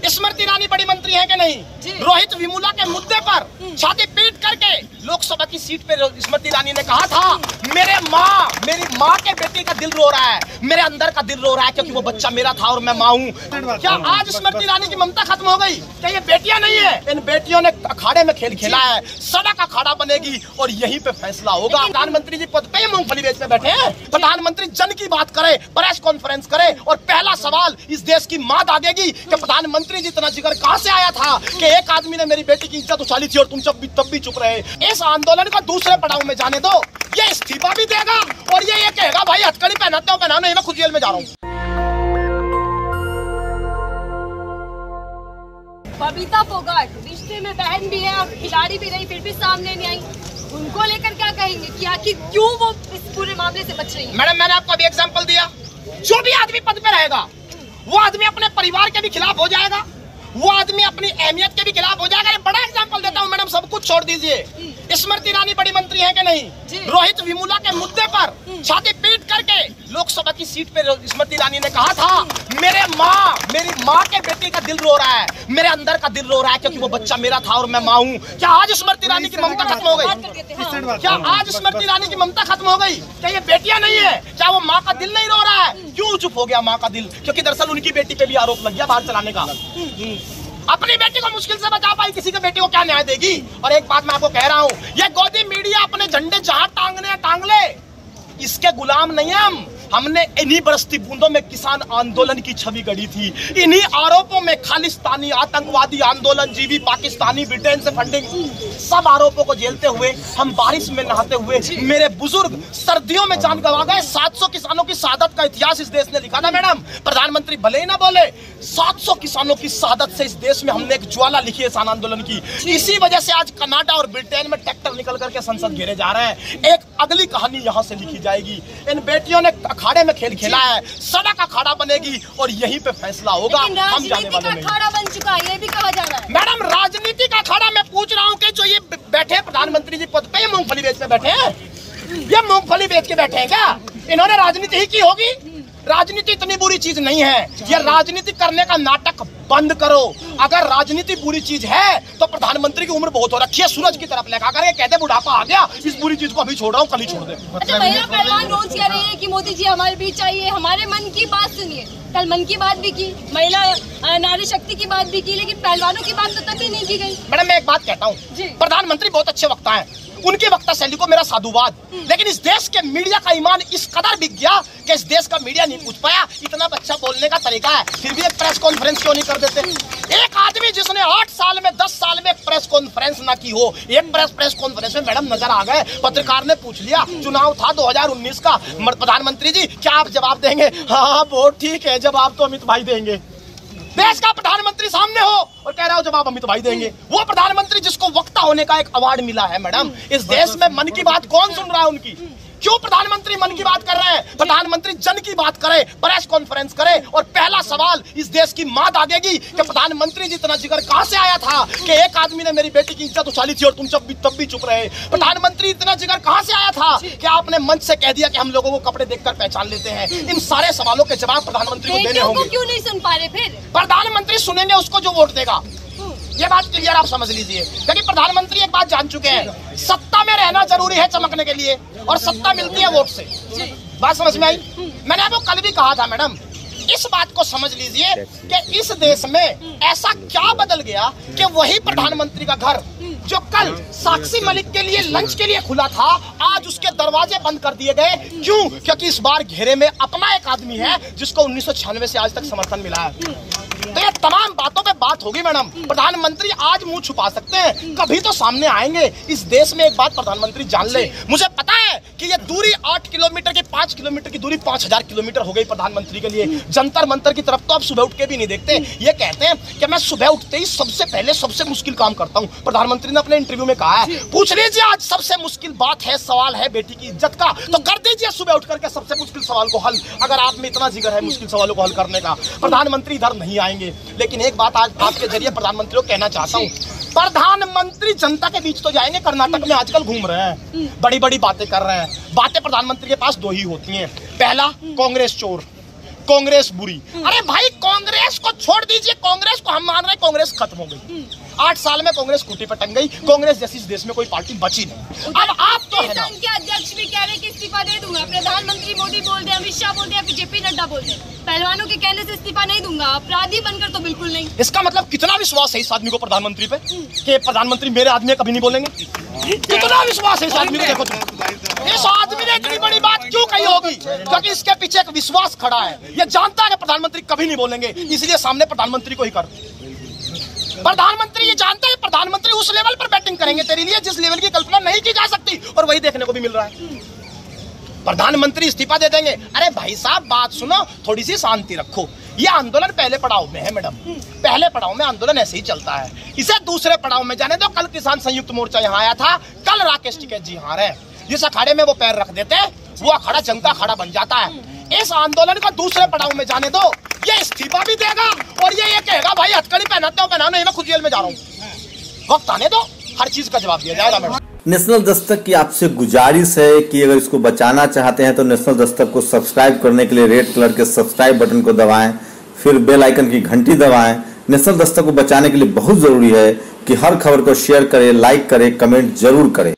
स्मृति ईरानी बड़ी मंत्री है कि नहीं? रोहित विमुला के मुद्दे पर छाती पीट करके लोकसभा की सीट पे स्मृति ईरानी ने कहा था, मेरी माँ के बेटे का दिल रो रहा है, मेरे अंदर का दिल रो रहा है क्योंकि वो बच्चा मेरा था और मैं माँ हूँ। क्या आज स्मृति ईरानी की ममता खत्म हो गई? क्या ये बेटियां नहीं है? इन बेटियों ने अखाड़े में खेल खेला है, सड़क अखाड़ा बनेगी और यहीं पे फैसला होगा। प्रधानमंत्री जी पद पे मूंगफली बेच पे बैठे हैं। प्रधानमंत्री जन की बात करे, प्रेस कॉन्फ्रेंस करे और पहला सवाल इस देश की माँ दागेगी कि प्रधानमंत्री जी इतना जिगर कहाँ से आया था कि एक आदमी ने मेरी बेटी की इज्जत उछाली थी और तुम तब भी चुप रहे। इस आंदोलन को दूसरे पड़ाव में जाने दो, ये इस्तीफा भी देगा और ये कहेगा भाई हथकड़ी पहनाते हो पहनाओ, नहीं मैं खुद जेल में जा रहा हूँ। बबीता फोगाट रिश्ते में बहन भी है और खिलाड़ी भी रही, फिर भी सामने नहीं आई। उनको लेकर क्या कहेंगे कि आखिर क्यों वो इस पूरे मामले से बच रही है? मैडम मैंने आपको अभी एग्जांपल दिया, जो भी आदमी पद पे रहेगा वो आदमी अपने परिवार के भी खिलाफ हो जाएगा, वो आदमी अपनी अहमियत के भी खिलाफ हो जाएगा। बड़ा एग्जांपल देता हूँ मैडम, सब कुछ छोड़ दीजिए। स्मृति ईरानी बड़ी मंत्री है कि नहीं? रोहित विमुला के मुद्दे पर छाती पीट करके लोकसभा की सीट पे स्मृति ईरानी ने कहा था, मेरी माँ के बेटे का दिल रो रहा है, मेरे अंदर का दिल रो रहा है क्योंकि वो बच्चा मेरा था और मैं माँ हूँ। क्या आज स्मृति ईरानी की ममता खत्म हो गई? क्या आज स्मृति ईरानी की ममता खत्म हो गई? क्या ये बेटियां नहीं है? क्या वो माँ का दिल नहीं रो रहा है? क्यों चुप हो गया माँ का दिल? क्योंकि दरअसल उनकी बेटी पे भी आरोप लग गया बाहर चलाने का। अपनी बेटी को मुश्किल से बचा पाई, किसी की बेटी को क्या न्याय देगी? और एक बात मैं आपको कह रहा हूँ, ये गोदी मीडिया अपने झंडे जहाँ टांगने टांग ले, इसके गुलाम नहीं हम। हमने इन्हीं बरसती बूंदों में किसान आंदोलन की छवि गढ़ी थी, इन्हीं आरोपों में खालिस्तानी आतंकवादी आंदोलन, जीवी पाकिस्तानी, ब्रिटेन से फंडिंग, सब आरोपों को झेलते हुए हम बारिश में नहाते हुए, मेरे बुजुर्ग सर्दियों में जान गंवा गए। 700 किसानों की शहादत का इतिहास इस देश ने लिखा था मैडम। प्रधानमंत्री भले ही ना बोले, 700 किसानों की शहादत से इस देश में हमने एक ज्वाला लिखी है किसान आंदोलन की। इसी वजह से आज कनाडा और ब्रिटेन में ट्रैक्टर निकल करके संसद घेरे जा रहे हैं। एक अगली कहानी यहाँ से लिखी जाएगी। इन बेटियों ने अखाड़े में खेल खेला है, सड़क अखाड़ा बनेगी और यहीं पे फैसला होगा। हम जाने वाले नहीं। अखाड़ा बन चुका है, ये भी कहा जा रहा है। मैडम राजनीति का अखाड़ा मैं पूछ रहा हूँ कि जो ये बैठे प्रधानमंत्री जी पद पे मूंगफली बेच पे बैठे हैं, ये मूंगफली बेच के बैठे हैं क्या? इन्होंने राजनीति ही की होगी। राजनीति इतनी बुरी चीज नहीं है, ये राजनीति करने का नाटक बंद करो। अगर राजनीति बुरी चीज है तो प्रधानमंत्री की उम्र बहुत हो रखी है, सूरज की तरफ लेकर करके कहते बुढ़ापा आ गया, इस बुरी चीज को अभी छोड़ रहा हूँ, कल ही छोड़ दे। अच्छा, महिला पहलवान रोज कह रही है कि मोदी जी हमारे बीच आइए, हमारे मन की बात सुनिए। कल मन की बात भी की, महिला नारी शक्ति की बात भी की, लेकिन पहलवानों की बात तो तभी नहीं की गई। मैडम मैं एक बात कहता हूँ, प्रधानमंत्री बहुत अच्छे वक्ता है, उनकी वक्ता शैली को मेरा साधुवाद, लेकिन इस देश के मीडिया का ईमान इस कदर बिक गया कि इस देश का मीडिया नहीं पूछ पाया। इतना अच्छा बोलने का तरीका है, फिर भी एक प्रेस कॉन्फ्रेंस क्यों नहीं कर देते? एक आदमी जिसने 8 साल में 10 साल में एक प्रेस कॉन्फ्रेंस ना की हो, एक प्रेस कॉन्फ्रेंस में मैडम नजर आ गए, पत्रकार ने पूछ लिया, चुनाव था 2019 का, प्रधानमंत्री जी क्या आप जवाब देंगे? हाँ बहुत ठीक है, जवाब तो अमित भाई देंगे। देश का प्रधानमंत्री सामने हो और कह रहा हो जवाब अमित भाई देंगे। वो प्रधानमंत्री जिसको वक्ता होने का एक अवार्ड मिला है मैडम। इस देश में मन की बात कौन सुन रहा है उनकी? क्यों प्रधानमंत्री मन की बात कर रहे हैं? प्रधानमंत्री जन की बात करे, प्रेस कॉन्फ्रेंस करे और पहला सवाल इस देश की माँ दागेगी कि प्रधानमंत्री जी इतना जिगर कहाँ से आया था कि एक आदमी ने मेरी बेटी की इज्जत उछाली थी और तुम तब भी चुप रहे। प्रधानमंत्री इतना जिगर कहाँ से आया था कि आपने मंच से कह दिया कि हम लोगों को कपड़े देखकर पहचान लेते हैं? इन सारे सवालों के जवाब प्रधानमंत्री को देने होंगे। क्यों नहीं सुन पा रहे? फिर प्रधानमंत्री सुनेंगे उसको जो वोट देगा, ये बात क्लियर आप समझ लीजिए। क्योंकि प्रधानमंत्री एक बात जान चुके हैं, सत्ता में रहना जरूरी है चमकने के लिए, और सत्ता मिलती है वोट से। बात समझ में आई? मैंने आपको कल भी कहा था मैडम, इस बात को समझ लीजिए कि इस देश में ऐसा क्या बदल गया कि वही प्रधानमंत्री का घर जो कल साक्षी मलिक के लिए लंच के लिए खुला था, आज उसके दरवाजे बंद कर दिए गए। क्यों? क्योंकि इस बार घेरे में अपना एक आदमी है जिसको 1996 से आज तक समर्थन मिला है। तो ये तमाम बातों पे बात होगी मैडम। प्रधानमंत्री आज मुंह छुपा सकते हैं, कभी तो सामने आएंगे। इस देश में एक बात प्रधानमंत्री जान ले, मुझे पता है कि ये दूरी 8 किलोमीटर की 5 किलोमीटर की दूरी 5000 किलोमीटर हो गई प्रधानमंत्री के लिए। जंतर मंतर की तरफ तो आप सुबह उठ के भी नहीं देखते। ये कहते हैं कि मैं सुबह उठते ही सबसे पहले सबसे मुश्किल काम करता हूँ। प्रधानमंत्री ने अपने इंटरव्यू में कहा है, पूछ लीजिए आज सबसे मुश्किल बात है, सवाल है बेटी की इज्जत का, तो कर दीजिए सुबह उठ करके सबसे मुश्किल सवाल को हल, अगर आप में इतना जिगर है मुश्किल सवालों को हल करने का। प्रधानमंत्री इधर नहीं आएंगे, लेकिन एक बात आज आपके जरिए प्रधानमंत्री को कहना चाहता हूँ, प्रधानमंत्री जनता के बीच तो जाएंगे। कर्नाटक में आजकल घूम रहे हैं, बड़ी बड़ी बातें कर रहे हैं। बातें प्रधानमंत्री के पास दो ही होती हैं, पहला कांग्रेस चोर, कांग्रेस बुरी। अरे भाई कांग्रेस को छोड़ दीजिए, कांग्रेस को हम मान रहे हैं कांग्रेस खत्म हो गई। 8 साल में कांग्रेस खूंटी पर टंग गई। कांग्रेस जैसी इस देश में कोई पार्टी बची नहीं। अब आप तो है ना, के अध्यक्ष भी कह रहे हैं कि इस्तीफा दे दूंगा। प्रधानमंत्री मोदी बोल रहे हैं, अमित शाह बोल रहे हैं, फिर जेपी नड्डा बोल रहे हैं पहलवानों के कहने से इस्तीफा नहीं दूंगा। अपराधी बनकर तो बिल्कुल नहीं। इसका मतलब कितना विश्वास है इस आदमी को प्रधानमंत्री पे कि प्रधानमंत्री मेरे आदमी कभी नहीं बोलेंगे? कितना विश्वास है इस आदमी को? देखो तुम, इस आदमी ने इतनी बड़ी बात क्यों कही होगी? क्योंकि इसके पीछे एक विश्वास खड़ा है। ये जानता है कि प्रधानमंत्री कभी नहीं बोलेंगे, इसलिए सामने प्रधानमंत्री को ही कर। प्रधानमंत्री ये जानता है प्रधानमंत्री उस लेवल पर बैटिंग करेंगे तेरे लिए जिस लेवल की कल्पना नहीं की जा सकती, और वही देखने को भी मिल रहा है। प्रधानमंत्री इस्तीफा दे देंगे। अरे भाई साहब बात सुनो, थोड़ी सी शांति रखो। ये आंदोलन पहले पड़ाव में है मैडम, पहले पड़ाव में आंदोलन ऐसे ही चलता है, इसे दूसरे पड़ाव में जाने दो। कल किसान संयुक्त मोर्चा यहाँ आया था, कल राकेश टिकैत जी यहाँ रहे। जिस अखाड़े में वो पैर रख देते वो अखाड़ा जंग का अखाड़ा बन जाता है। इस आंदोलन को दूसरे पड़ाव में जाने दो। ये इस्तीफा भी देगा और ये कहेगा भाई हथकड़ी पहनाते हो पहनाओ, नहीं मैं खुद जेल में जा रहा हूँ। वक्त आने दो, हर चीज का जवाब दिया जाएगा मैडम। नेशनल दस्तक की आपसे गुजारिश है कि अगर इसको बचाना चाहते हैं तो नेशनल दस्तक को सब्सक्राइब करने के लिए रेड कलर के सब्सक्राइब बटन को दबाएं, फिर बेल आइकन की घंटी दबाएं। नेशनल दस्तक को बचाने के लिए बहुत जरूरी है कि हर खबर को शेयर करें, लाइक करें, कमेंट जरूर करें।